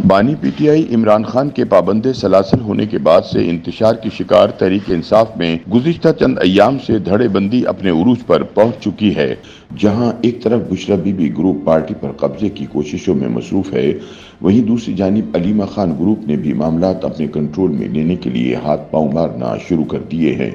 بانی P T I Imran Khan کے پابند سلاسل ہونے کے بعد سے انتشار کی شکار تحریک انصاف میں گزشتہ چند ایام سے دھڑے بندی اپنے عروج پر پہنچ چکی ہے۔ جہاں ایک طرف بشرا بی بی گروپ پارٹی پر قبضے کی کوششوں میں مصروف ہے، وہیں دوسری جانب علیمہ خان گروپ نے بھی معاملات اپنے کنٹرول میں لینے کے لیے ہاتھ پاؤں مارنا شروع کر دیے ہیں۔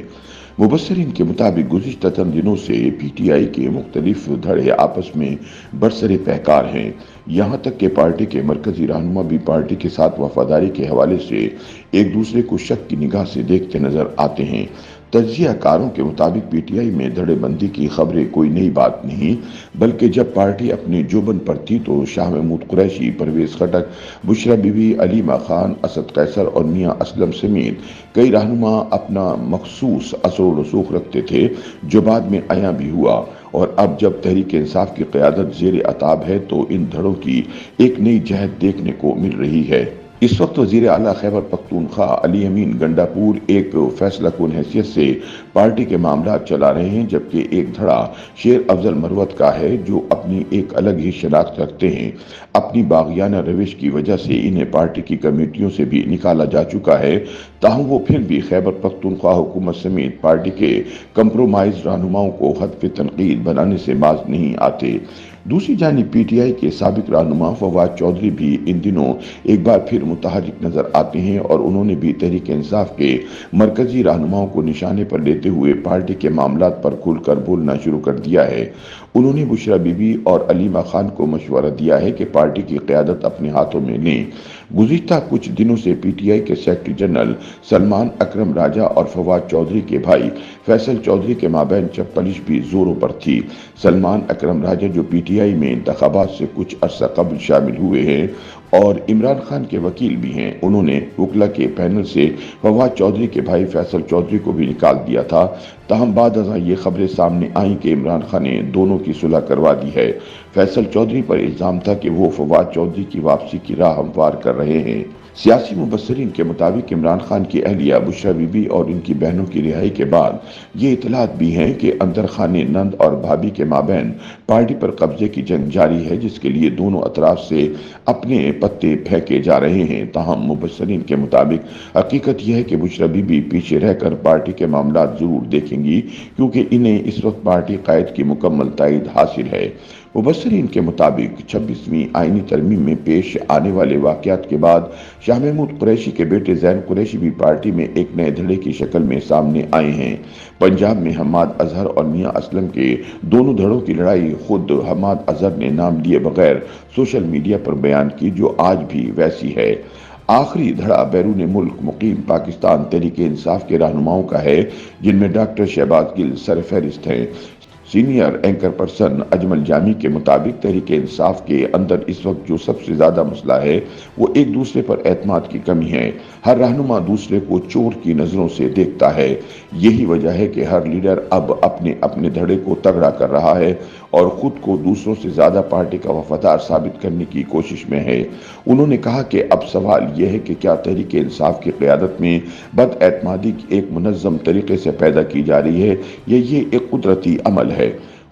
مبصرین کے مطابق گزشتہ چند دنوں سے پی ٹی آئی کے مختلف دھڑے آپس میں برسر پیکار ہیں، یہاں تک کہ پارٹی کے مرکزی رہنما بھی پارٹی کے ساتھ وفاداری کے حوالے سے ایک دوسرے کو شک کی نگاہ سے دیکھتے نظر آتے ہیں۔ تجزیہ کاروں کے مطابق پی ٹی آئی میں دھڑے بندی کی خبریں کوئی نئی بات نہیں، بلکہ جب پارٹی اپنے جوبن پر تھی تو شاہ محمود قریشی، پرویز خٹک، بشرا بی بی، علیمہ خان، اسد قیصر اور میاں اسلم سمیت کئی رہنما اپنا مخصوص اثر و رسوخ رکھتے تھے، جو بعد میں عیاں بھی ہوا، اور اب جب تحریک انصاف کی قیادت زیر عتاب ہے تو ان دھڑوں کی ایک نئی جہت دیکھنے کو مل رہی ہے۔ اس وقت وزیر اعلیٰ خیبر پختونخوا علی امین گنڈاپور ایک فیصلہ کن حیثیت سے پارٹی کے معاملات چلا رہے ہیں، جبکہ ایک دھڑا شیر افضل مروت کا ہے، جو اپنی ایک الگ ہی شناخت رکھتے ہیں۔ اپنی باغیانہ روش کی وجہ سے انہیں پارٹی کی کمیٹیوں سے بھی نکالا جا چکا ہے، تاہم وہ پھر بھی خیبر پختونخوا حکومت سمیت پارٹی کے کمپرومائز رہنماؤں کو ہدف تنقید بنانے سے باز نہیں آتے۔ دوسری جانب پی ٹی آئی کے سابق رہنما فواد چودھری بھی ان دنوں ایک بار پھر متحرک نظر آتے ہیں، اور انہوں نے بھی تحریک انصاف کے مرکزی رہنماؤں کو نشانے پر لیتے ہوئے پارٹی کے معاملات پر کھل کر بولنا شروع کر دیا ہے۔ انہوں نے بشرا بی بی اور علیمہ خان کو مشورہ دیا ہے کہ پارٹی کی قیادت اپنے ہاتھوں میں لیں۔ گزشتہ کچھ دنوں سے پی ٹی آئی کے سیکرٹری جنرل سلمان اکرم راجہ اور فواد چودھری کے بھائی فیصل چودھری کے مابین چپقلش بھی زوروں پر تھی۔ سلمان اکرم راجہ، جو پی ٹی آئی میں انتخابات سے کچھ عرصہ قبل شامل ہوئے ہیں اور عمران خان کے وکیل بھی ہیں، انہوں نے وکلا کے پینل سے فواد چودھری کے بھائی فیصل چودھری کو بھی نکال دیا تھا، تاہم بعد ازاں یہ خبریں سامنے آئیں کہ عمران خان نے دونوں کی صلح کروا دی ہے۔ فیصل چودھری پر الزام تھا کہ وہ فواد چودھری کی واپسی کی راہ ہموار کر رہے ہیں۔ سیاسی مبصرین کے مطابق عمران خان کی اہلیہ بشرا بی بی اور ان کی بہنوں کی رہائی کے بعد یہ اطلاعات بھی ہیں کہ اندر خانے نند اور بھابھی کے مابین پارٹی پر قبضے کی جنگ جاری ہے، جس کے لیے دونوں اطراف سے اپنے پتے پھینکے جا رہے ہیں۔ تاہم مبصرین کے مطابق حقیقت یہ ہے کہ بشرا بی بی پیچھے رہ کر پارٹی کے معاملات ضرور دیکھیں گی، کیونکہ انہیں اس وقت پارٹی قائد کی مکمل تائید حاصل ہے۔ مبصرین کے مطابق 26ویں آئینی ترمیم میں پیش آنے والے واقعات کے بعد شاہ محمود قریشی کے بیٹے زین قریشی بھی پارٹی میں ایک نئے دھڑے کی شکل میں سامنے آئے ہیں۔ پنجاب میں حماد اظہر اور میاں اسلم کے دونوں دھڑوں کی لڑائی خود حماد اظہر نے نام لیے بغیر سوشل میڈیا پر بیان کی، جو آج بھی ویسی ہے۔ آخری دھڑا بیرون ملک مقیم پاکستان تحریک انصاف کے رہنماؤں کا ہے، جن میں ڈاکٹر شہباز گل سرفہرست ہیں۔ سینئر اینکر پرسن اجمل جامی کے مطابق تحریک انصاف کے اندر اس وقت جو سب سے زیادہ مسئلہ ہے وہ ایک دوسرے پر اعتماد کی کمی ہے۔ ہر رہنما دوسرے کو چور کی نظروں سے دیکھتا ہے۔ یہی وجہ ہے کہ ہر لیڈر اب اپنے دھڑے کو تگڑا کر رہا ہے اور خود کو دوسروں سے زیادہ پارٹی کا وفادار ثابت کرنے کی کوشش میں ہے۔ انہوں نے کہا کہ اب سوال یہ ہے کہ کیا تحریک انصاف کی قیادت میں بد اعتمادی ایک منظم طریقے سے پیدا کی جا رہی ہے یا یہ ایک قدرتی عمل ہے۔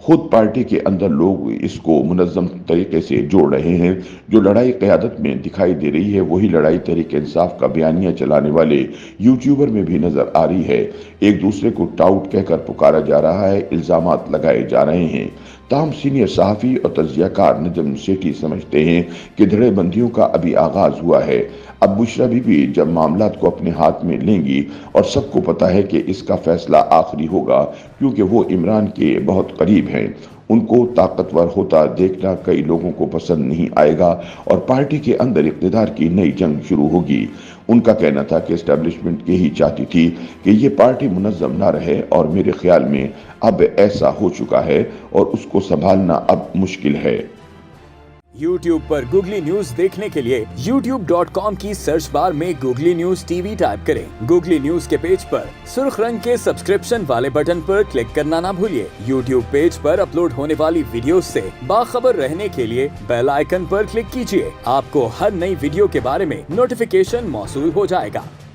خود پارٹی کے اندر لوگ اس کو منظم طریقے سے جوڑ رہے ہیں۔ جو لڑائی قیادت میں دکھائی دے رہی ہے وہی لڑائی تحریک انصاف کا بیانیہ چلانے والے یوٹیوبر میں بھی نظر آ رہی ہے۔ ایک دوسرے کو ٹاؤٹ کہہ کر پکارا جا رہا ہے، الزامات لگائے جا رہے ہیں۔ تاہم سینئر صحافی اور تجزیہ کار نجم سیٹھی سمجھتے ہیں کہ دھڑے بندیوں کا ابھی آغاز ہوا ہے۔ اب بشرا بی بی جب معاملات کو اپنے ہاتھ میں لیں گی، اور سب کو پتا ہے کہ اس کا فیصلہ آخری ہوگا کیونکہ وہ عمران کے بہت قریب ہیں، ان کو طاقتور ہوتا دیکھنا کئی لوگوں کو پسند نہیں آئے گا اور پارٹی کے اندر اقتدار کی نئی جنگ شروع ہوگی۔ ان کا کہنا تھا کہ اسٹیبلشمنٹ یہی چاہتی تھی کہ یہ پارٹی منظم نہ رہے، اور میرے خیال میں اب ایسا ہو چکا ہے اور اس کو سنبھالنا اب مشکل ہے۔ YouTube پر گوگلی نیوز دیکھنے کے لیے youtube.com کی سرچ بار میں googly news T V type کریں۔ گوگلی نیوز کے پیج پر سرخ رنگ کے سبسکرپشن والے بٹن پر کلک کرنا نہ بھولیے۔ YouTube پیج پر اپلوڈ ہونے والی ویڈیوز سے باخبر رہنے کے لیے بیل آئیکن پر کلک کیجیے۔ آپ کو ہر نئی ویڈیو کے بارے میں نوٹیفیکیشن موصول ہو جائے گا۔